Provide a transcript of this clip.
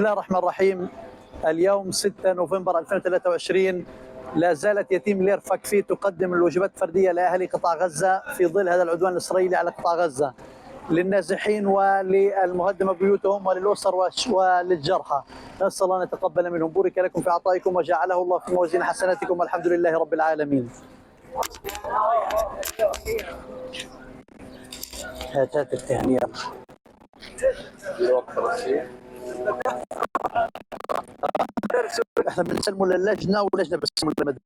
الله الرحمن الرحيم. اليوم 6 نوفمبر 2023 لا زالت يتيم ليرفكفي تقدم الوجبات الفردية لأهالي قطاع غزة في ظل هذا العدوان الإسرائيلي على قطاع غزة للنازحين وللمهدم بيوتهم وللأسر وللجرحى. نسأل الله أن يتقبل منهم. بورك لكم في عطائكم وجعله الله في موازين حسناتكم والحمد لله رب العالمين. هاتات التهنئة. احنا بنسلموا للجنة واللجنة بتسلموا للمدرسة.